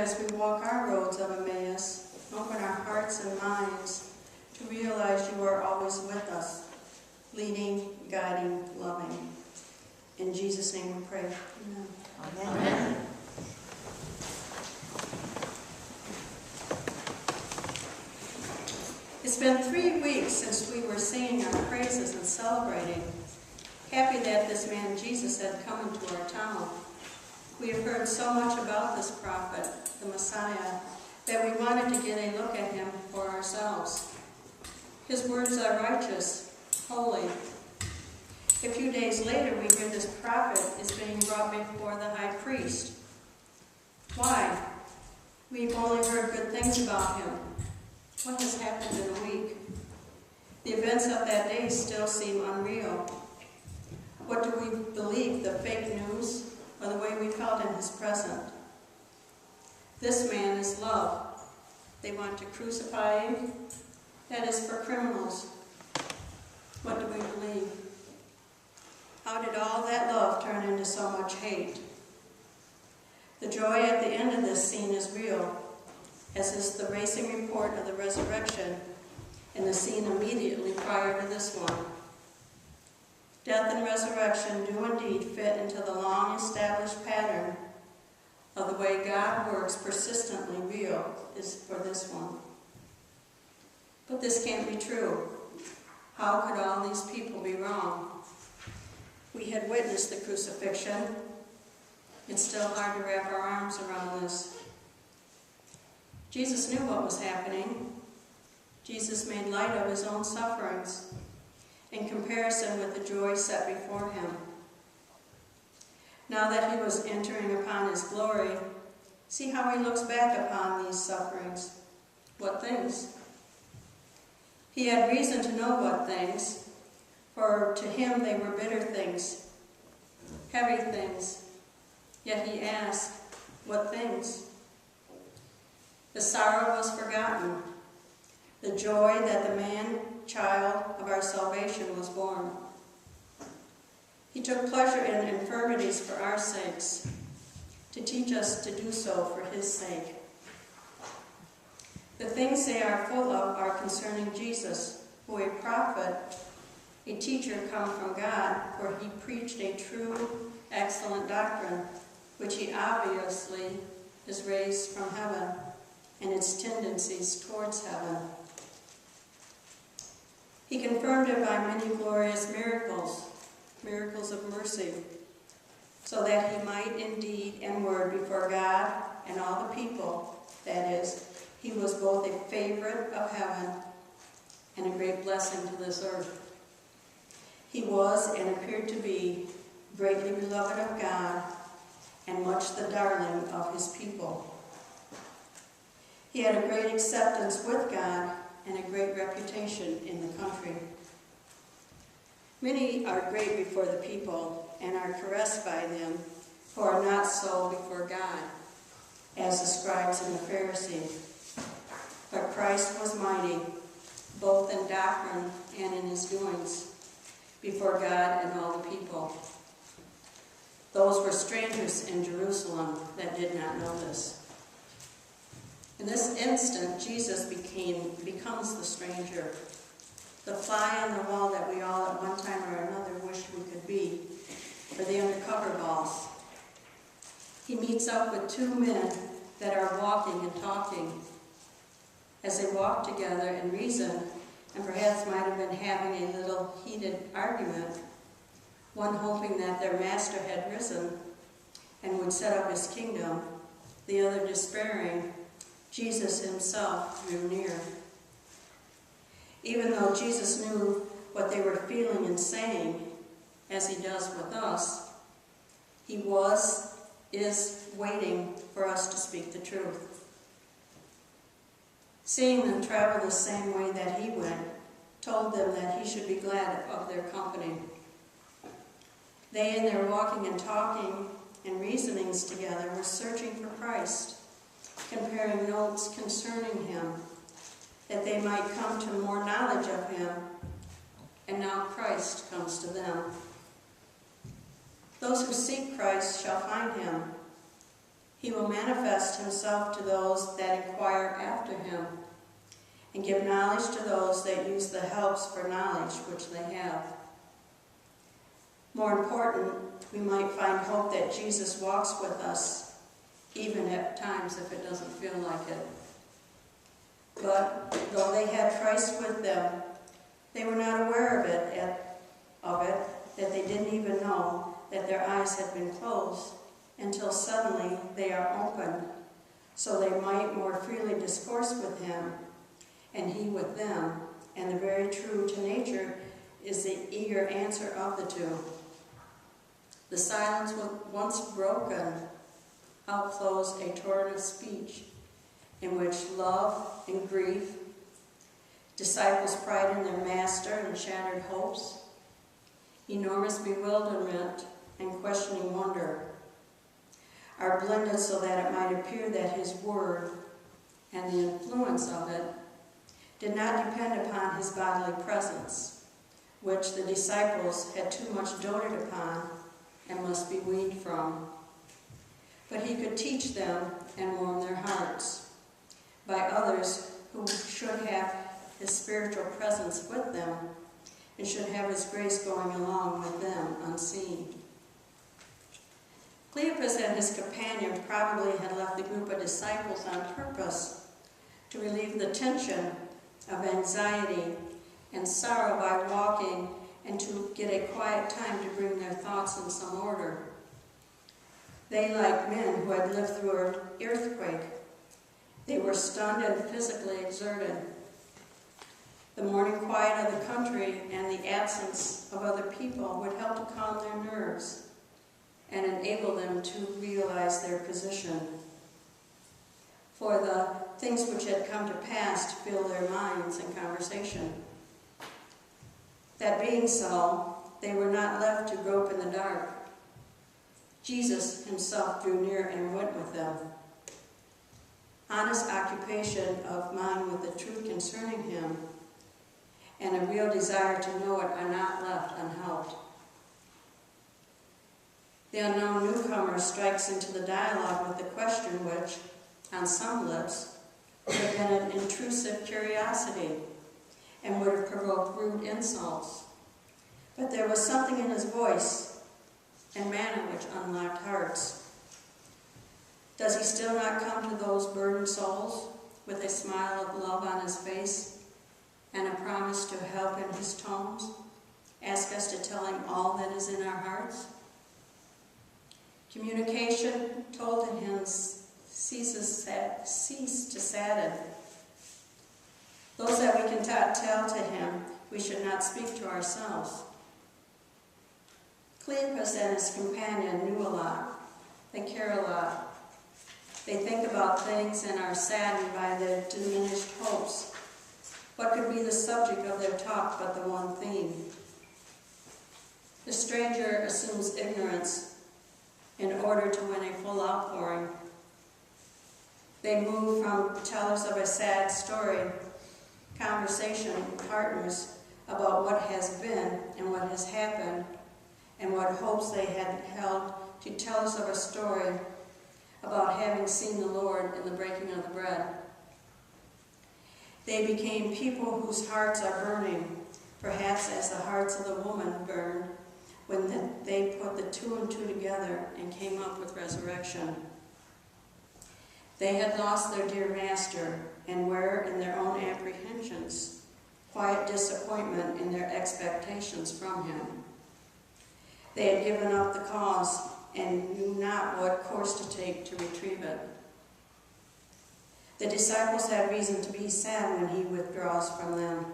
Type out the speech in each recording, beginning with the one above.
as we walk our roads of Emmaus, open our hearts and minds to realize you are always with us, leading, guiding, loving. In Jesus' name we pray. Amen. Amen. It's been 3 weeks since we were singing our praises and celebrating, happy that this man Jesus had come into our town. We have heard so much about this prophet, the Messiah, that we wanted to get a look at him for ourselves. His words are righteous, holy. A few days later, we hear this prophet is being brought before the high priest. Why? We've only heard good things about him. What has happened in a week? The events of that day still seem unreal. What do we believe, the fake news or the way we felt in his presence? This man is love. They want to crucify him. That is for criminals. What do we believe? How did all that love turn into so much hate? The joy at the end of this scene is real, as is the racing report of the resurrection and the scene immediately prior to this one. Death and resurrection do indeed fit into the long-established pattern of the way God works persistently real is for this one. But this can't be true. How could all these people be wrong? We had witnessed the crucifixion. It's still hard to wrap our arms around this. Jesus knew what was happening. Jesus made light of his own sufferings in comparison with the joy set before him. Now that he was entering upon his glory, see how he looks back upon these sufferings. What things? He had reason to know what things, for to him they were bitter things, heavy things. Yet he asked, what things? The sorrow was forgotten, the joy that the man-child of our salvation was born. He took pleasure in infirmities for our sakes, to teach us to do so for his sake. The things they are full of are concerning Jesus, who a prophet, a teacher come from God, for he preached a true, excellent doctrine, which he obviously is raised from heaven, and its tendencies towards heaven. He confirmed it by many glorious miracles, miracles of mercy, so that he might in deed and word before God and all the people, that is, he was both a favorite of heaven and a great blessing to this earth. He was and appeared to be greatly beloved of God and much the darling of his people. He had a great acceptance with God and a great reputation in the country. Many are great before the people and are caressed by them who are not so before God, as the scribes and the Pharisees. But Christ was mighty, both in doctrine and in his doings, before God and all the people. Those were strangers in Jerusalem that did not know this. In this instant, Jesus becomes the stranger, the fly on the wall that we all at one time or another wish we could be, or the undercover boss. He meets up with two men that are walking and talking. As they walk together and reason, and perhaps might have been having a little heated argument, one hoping that their master had risen and would set up his kingdom, the other despairing, Jesus himself drew near. Even though Jesus knew what they were feeling and saying, as he does with us, he is waiting for us to speak the truth. Seeing them travel the same way that he went, told them that he should be glad of their company. They, in their walking and talking and reasonings together, were searching for Christ, comparing notes concerning him, that they might come to more knowledge of him, and now Christ comes to them. Those who seek Christ shall find him. He will manifest himself to those that inquire after him, and give knowledge to those that use the helps for knowledge which they have. More important, we might find hope that Jesus walks with us, even at times if it doesn't feel like it. But though they had Christ with them, they were not aware of it, that they didn't even know that their eyes had been closed, until suddenly they are opened, so they might more freely discourse with him, and he with them. And the very true to nature is the eager answer of the two. The silence was once broken, out flows a torrent of speech, in which love and grief, disciples' pride in their master and shattered hopes, enormous bewilderment and questioning wonder, are blended so that it might appear that his word and the influence of it did not depend upon his bodily presence, which the disciples had too much doted upon and must be weaned from. But he could teach them and warm their hearts by others who should have his spiritual presence with them and should have his grace going along with them unseen. Cleopas and his companion probably had left the group of disciples on purpose to relieve the tension of anxiety and sorrow by walking and to get a quiet time to bring their thoughts in some order. They, like men who had lived through an earthquake, they were stunned and physically exerted. The morning quiet of the country and the absence of other people would help to calm their nerves and enable them to realize their position. For the things which had come to pass filled their minds and conversation. That being so, they were not left to grope in the dark. Jesus himself drew near and went with them. Honest occupation of mind with the truth concerning him and a real desire to know it are not left unhelped. The unknown newcomer strikes into the dialogue with a question which, on some lips, would have been an intrusive curiosity and would have provoked rude insults. But there was something in his voice and manner which unlocked hearts. Does he still not come to those burdened souls with a smile of love on his face and a promise to help in his tones, ask us to tell him all that is in our hearts? Communication told to him cease to sadden. Those that we can tell to him, we should not speak to ourselves. Cleopas and his companion knew a lot. They care a lot. They think about things and are saddened by their diminished hopes. What could be the subject of their talk but the one theme? The stranger assumes ignorance in order to win a full outpouring. They move from tellers of a sad story, conversation partners about what has been and what has happened, and what hopes they had held, to tellers of a story about having seen the Lord in the breaking of the bread. They became people whose hearts are burning, perhaps as the hearts of the woman burned when they put the two and two together and came up with resurrection. They had lost their dear master and were, in their own apprehensions, quiet disappointment in their expectations from him. They had given up the cause and knew not what course to take to retrieve it. The disciples had reason to be sad when he withdraws from them.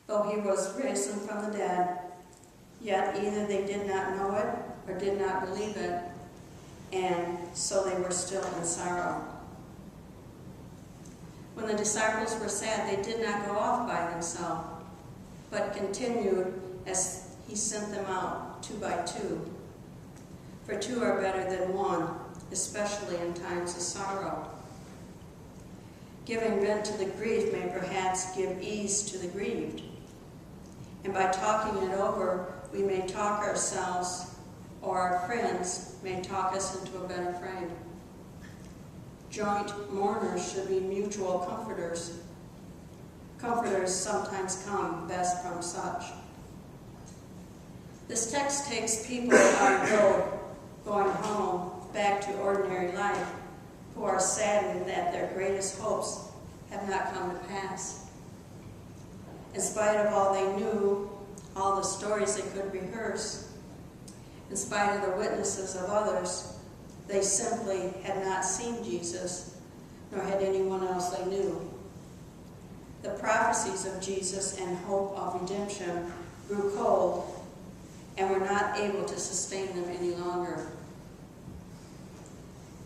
Though he was risen from the dead, yet either they did not know it or did not believe it, and so they were still in sorrow. When the disciples were sad, they did not go off by themselves, but continued as he sent them out 2 by 2. For 2 are better than 1, especially in times of sorrow. Giving vent to the grief may perhaps give ease to the grieved. And by talking it over, we may talk ourselves, or our friends may talk us into a better frame. Joint mourners should be mutual comforters. Comforters sometimes come best from such. This text takes people on the road going home back to ordinary life who are saddened that their greatest hopes have not come to pass. In spite of all they knew, all the stories they could rehearse, in spite of the witnesses of others, they simply had not seen Jesus, nor had anyone else they knew. The prophecies of Jesus and hope of redemption grew cold and were not able to sustain them any longer.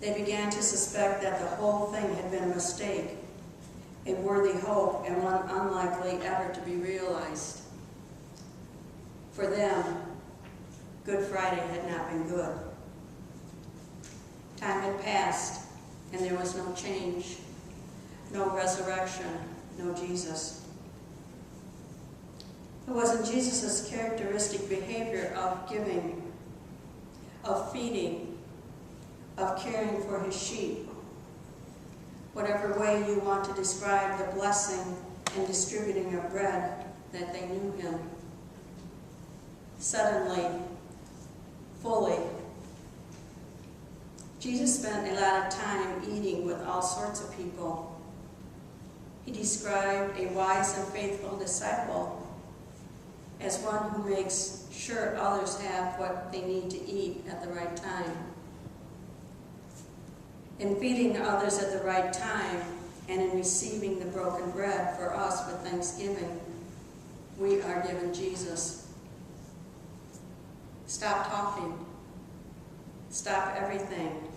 They began to suspect that the whole thing had been a mistake, a worthy hope and one unlikely ever to be realized. For them, Good Friday had not been good. Time had passed, and there was no change, no resurrection, no Jesus. It wasn't Jesus' characteristic behavior of giving, of feeding, of caring for his sheep. Whatever way you want to describe the blessing and distributing of bread that they knew him. Suddenly, fully, Jesus spent a lot of time eating with all sorts of people. He described a wise and faithful disciple as one who makes sure others have what they need to eat at the right time. In feeding others at the right time and in receiving the broken bread for us with thanksgiving, we are given Jesus. Stop talking. Stop everything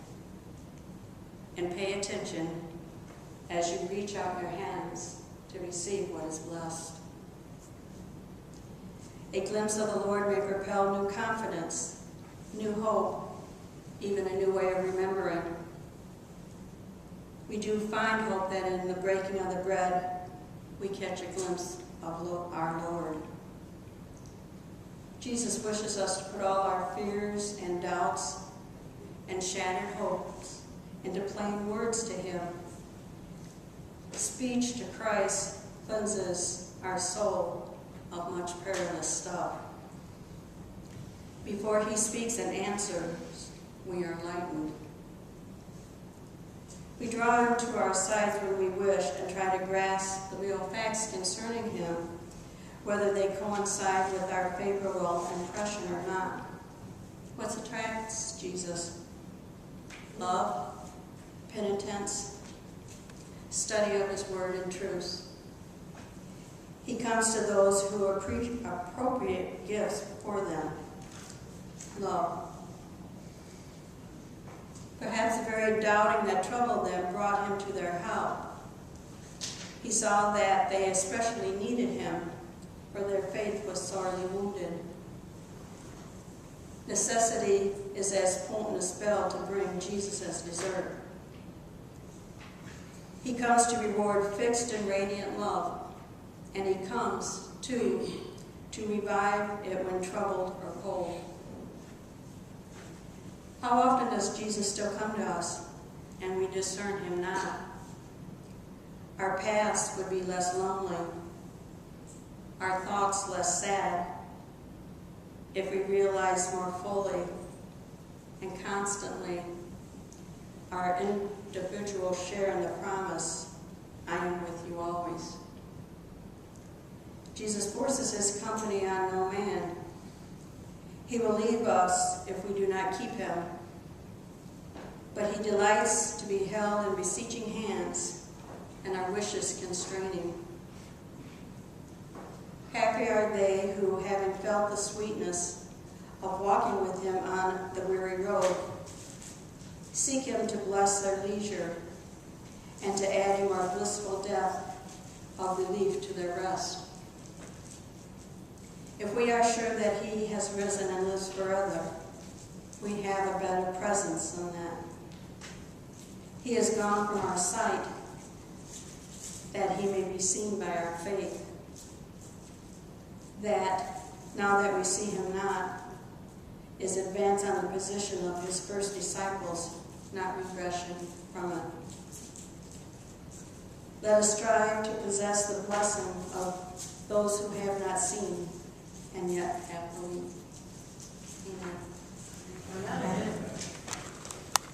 and pay attention as you reach out your hands to receive what is blessed. A glimpse of the Lord may propel new confidence, new hope, even a new way of remembering. We do find hope that in the breaking of the bread, we catch a glimpse of our Lord. Jesus wishes us to put all our fears and doubts and shattered hopes into plain words to him. Speech to Christ cleanses our soul of much perilous stuff. Before he speaks and answers, we are enlightened. We draw him to our sides when we wish and try to grasp the real facts concerning him, whether they coincide with our favorable impression or not. What attracts Jesus? Love, penitence, study of his word and truth. He comes to those who appropriate gifts for them. Love. Perhaps the very doubting that troubled them brought him to their help. He saw that they especially needed him, for their faith was sorely wounded. Necessity is as potent a spell to bring Jesus as dessert. He comes to reward fixed and radiant love, and he comes, too, to revive it when troubled or cold. How often does Jesus still come to us, and we discern him not? Our past would be less lonely, our thoughts less sad, if we realize more fully and constantly our individual share in the promise, I am with you always. Jesus forces his company on no man. He will leave us if we do not keep him, but he delights to be held in beseeching hands and our wishes constraining. Happy are they who, having felt the sweetness of walking with him on the weary road, seek him to bless their leisure and to add a more blissful depth of relief to their rest. If we are sure that he has risen and lives forever, we have a better presence than that. He is gone from our sight, that he may be seen by our faith. That, now that we see him not, is advance on the position of his first disciples, not regression from it. Let us strive to possess the blessing of those who have not seen and yet have believed.